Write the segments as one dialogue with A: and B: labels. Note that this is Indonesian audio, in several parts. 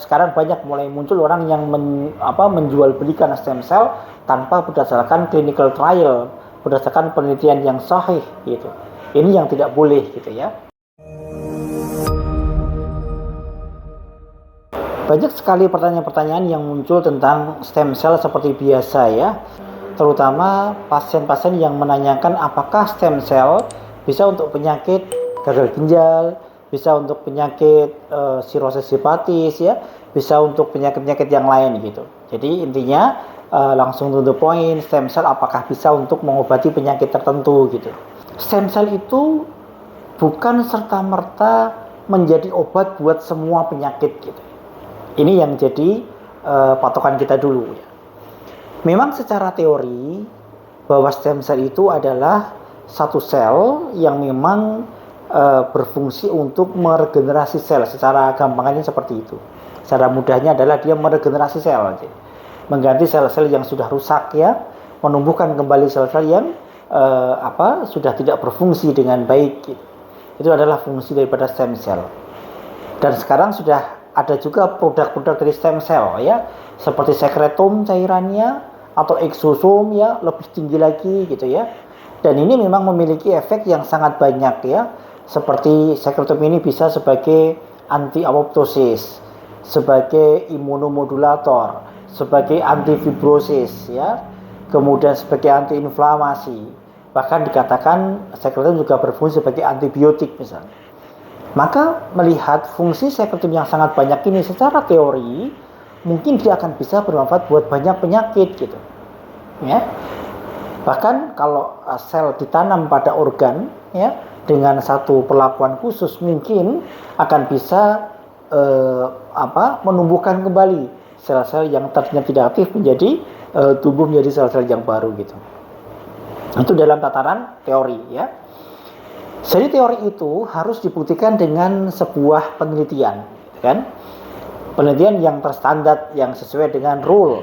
A: sekarang banyak mulai muncul orang yang menjual belikan stem cell tanpa berdasarkan clinical trial, berdasarkan penelitian yang sahih gitu. Ini yang tidak boleh gitu ya. Banyak sekali pertanyaan-pertanyaan yang muncul tentang stem cell seperti biasa ya. Terutama pasien-pasien yang menanyakan apakah stem cell bisa untuk penyakit gagal ginjal, bisa untuk penyakit sirosis hepatis ya, bisa untuk penyakit-penyakit yang lain gitu. Jadi intinya langsung to the point, stem cell apakah bisa untuk mengobati penyakit tertentu gitu. Stem cell itu bukan serta-merta menjadi obat buat semua penyakit gitu. Ini yang jadi patokan kita dulu ya. Memang secara teori bahwa stem cell itu adalah satu sel yang memang berfungsi untuk meregenerasi sel. Secara gampangnya seperti itu. Secara mudahnya adalah dia meregenerasi sel, mengganti sel-sel yang sudah rusak ya, menumbuhkan kembali sel-sel yang sudah tidak berfungsi dengan baik gitu. Itu adalah fungsi daripada stem cell. Dan sekarang sudah ada juga produk-produk dari stem cell ya, seperti sekretom cairannya atau exosom ya, lebih tinggi lagi gitu ya. Dan ini memang memiliki efek yang sangat banyak ya. Seperti sekretom ini bisa sebagai anti apoptosis, sebagai imunomodulator, sebagai antifibrosis ya, kemudian sebagai antiinflamasi. Bahkan dikatakan sekretom juga berfungsi sebagai antibiotik misalnya. Maka melihat fungsi sekretom yang sangat banyak ini secara teori, mungkin dia akan bisa bermanfaat buat banyak penyakit gitu. Ya. Bahkan kalau sel ditanam pada organ ya, dengan satu perlakuan khusus mungkin akan bisa menumbuhkan kembali sel-sel yang tadinya tidak aktif menjadi tumbuh menjadi sel-sel yang baru gitu. Itu dalam tataran teori ya. Jadi teori itu harus dibuktikan dengan sebuah penelitian, kan? Penelitian yang terstandar, yang sesuai dengan rule,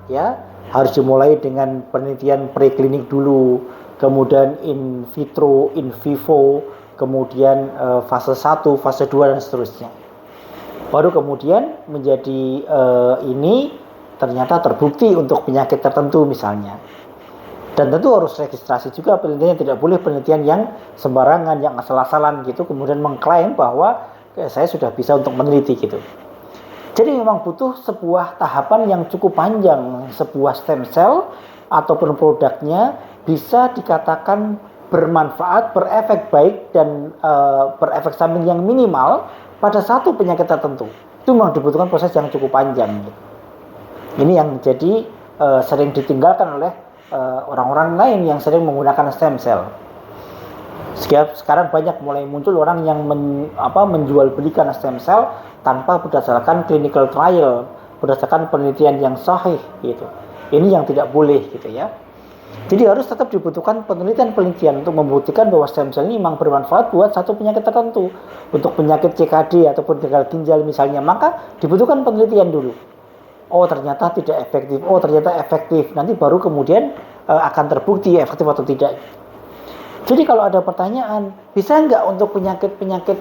A: ya. Harus dimulai dengan penelitian preklinik dulu, kemudian in vitro, in vivo, kemudian fase 1, fase 2 dan seterusnya. Baru kemudian menjadi ini ternyata terbukti untuk penyakit tertentu misalnya. Dan tentu harus registrasi juga penelitiannya, tidak boleh penelitian yang sembarangan, yang asal-asalan gitu, kemudian mengklaim bahwa saya sudah bisa untuk meneliti gitu. Jadi memang butuh sebuah tahapan yang cukup panjang. Sebuah stem cell ataupun produknya bisa dikatakan bermanfaat, berefek baik dan berefek samping yang minimal pada satu penyakit tertentu. Itu memang dibutuhkan proses yang cukup panjang gitu. Ini yang jadi sering ditinggalkan oleh orang-orang lain yang sering menggunakan stem cell. Sekarang banyak mulai muncul orang yang menjual belikan stem cell tanpa berdasarkan clinical trial, berdasarkan penelitian yang sahih gitu. Ini yang tidak boleh gitu ya. Jadi harus tetap dibutuhkan penelitian untuk membuktikan bahwa stem cell ini memang bermanfaat buat satu penyakit tertentu. Untuk penyakit CKD ataupun gagal ginjal misalnya, maka dibutuhkan penelitian dulu. Oh ternyata tidak efektif, oh ternyata efektif. Nanti baru kemudian akan terbukti efektif atau tidak. Jadi kalau ada pertanyaan, bisa nggak untuk penyakit-penyakit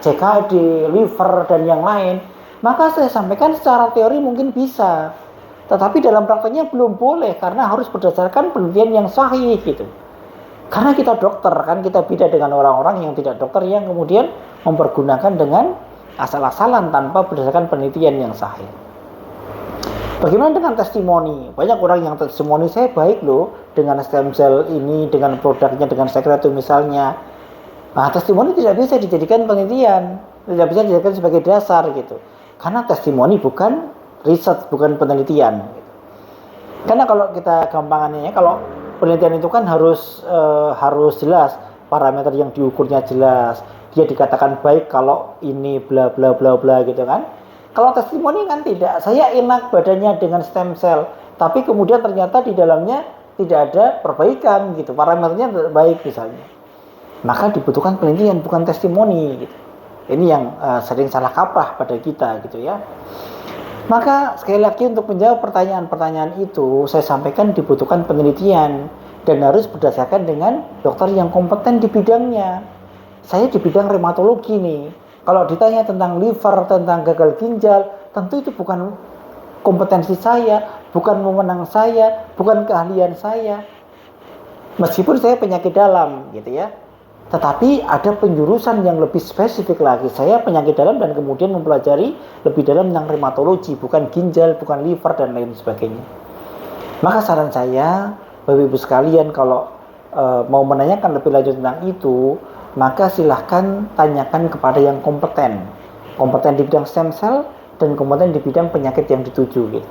A: CKD, liver dan yang lain? Maka saya sampaikan secara teori mungkin bisa. Tetapi dalam prakteknya belum boleh karena harus berdasarkan penelitian yang sahih gitu. Karena kita dokter kan, kita beda dengan orang-orang yang tidak dokter yang kemudian mempergunakan dengan asal-asalan tanpa berdasarkan penelitian yang sahih. Bagaimana dengan testimoni? Banyak orang yang testimoni saya baik loh dengan stem cell ini, dengan produknya, dengan sekretom misalnya. Nah, testimoni tidak bisa dijadikan penelitian, tidak bisa dijadikan sebagai dasar gitu. Karena testimoni bukan riset, bukan penelitian. Gitu. Karena kalau kita gampangannya, kalau penelitian itu kan harus jelas, parameter yang diukurnya jelas. Dia dikatakan baik kalau ini bla bla bla bla gitu kan. Kalau testimoni kan tidak, saya enak badannya dengan stem cell, tapi kemudian ternyata di dalamnya tidak ada perbaikan gitu, parameternya tidak baik misalnya. Maka dibutuhkan penelitian bukan testimoni gitu. Ini yang sering salah kaprah pada kita gitu ya. Maka sekali lagi untuk menjawab pertanyaan-pertanyaan itu, saya sampaikan dibutuhkan penelitian dan harus berdasarkan dengan dokter yang kompeten di bidangnya. Saya di bidang reumatologi nih. Kalau ditanya tentang liver, tentang gagal ginjal, tentu itu bukan kompetensi saya, bukan wewenang saya, bukan keahlian saya. Meskipun saya penyakit dalam gitu ya, tetapi ada penjurusan yang lebih spesifik lagi. Saya penyakit dalam dan kemudian mempelajari lebih dalam tentang rheumatologi, bukan ginjal, bukan liver dan lain sebagainya. Maka saran saya, Bapak Ibu sekalian, kalau mau menanyakan lebih lanjut tentang itu, maka silahkan tanyakan kepada yang kompeten di bidang stem cell dan kompeten di bidang penyakit yang dituju gitu.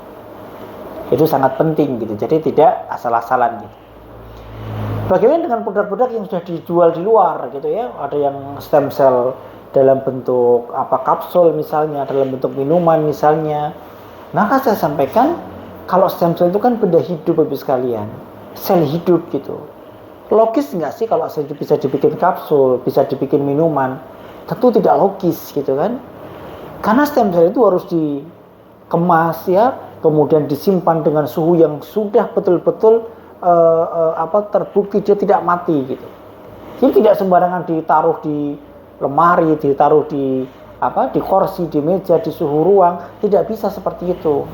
A: Itu sangat penting gitu. Jadi tidak asal-asalan gitu. Bagaimana dengan produk-produk yang sudah dijual di luar gitu ya? Ada yang stem cell dalam bentuk kapsul misalnya, dalam bentuk minuman misalnya. Maka saya sampaikan, kalau stem cell itu kan benda hidup Bapak sekalian, sel hidup gitu. Logis nggak sih kalau bisa dibikin kapsul, bisa dibikin minuman? Tentu tidak logis gitu kan? Karena stem cell itu harus dikemas ya, kemudian disimpan dengan suhu yang sudah betul-betul terbukti dia tidak mati gitu. Jadi tidak sembarangan ditaruh di lemari, ditaruh di kursi, di meja, di suhu ruang, tidak bisa seperti itu.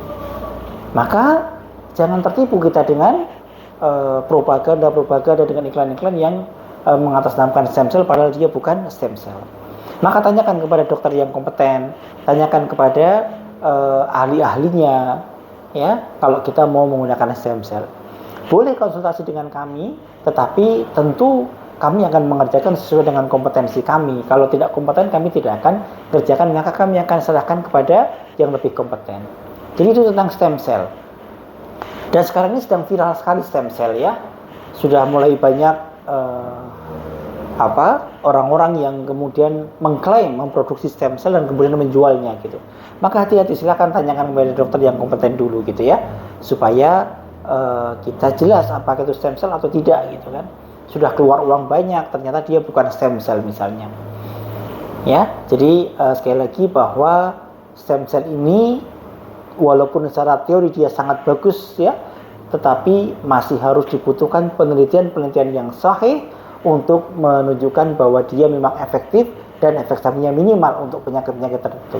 A: Maka jangan tertipu kita dengan propaganda dengan iklan-iklan yang mengatasnamakan stem cell padahal dia bukan stem cell. Maka tanyakan kepada dokter yang kompeten, tanyakan kepada ahli-ahlinya ya, kalau kita mau menggunakan stem cell. Boleh konsultasi dengan kami, tetapi tentu kami akan mengerjakan sesuai dengan kompetensi kami. Kalau tidak kompeten, kami tidak akan kerjakan, maka kami akan serahkan kepada yang lebih kompeten. Jadi itu tentang stem cell. Dan sekarang ini sedang viral sekali stem cell ya. Sudah mulai banyak orang-orang yang kemudian mengklaim memproduksi stem cell dan kemudian menjualnya gitu. Maka hati-hati, silakan tanyakan kepada dokter yang kompeten dulu gitu ya, supaya kita jelas apakah itu stem cell atau tidak gitu kan. Sudah keluar uang banyak, ternyata dia bukan stem cell misalnya ya. Jadi sekali lagi bahwa stem cell ini walaupun secara teori dia sangat bagus ya, tetapi masih harus dibutuhkan penelitian yang sahih untuk menunjukkan bahwa dia memang efektif dan efek sampingnya minimal untuk penyakit-penyakit tertentu.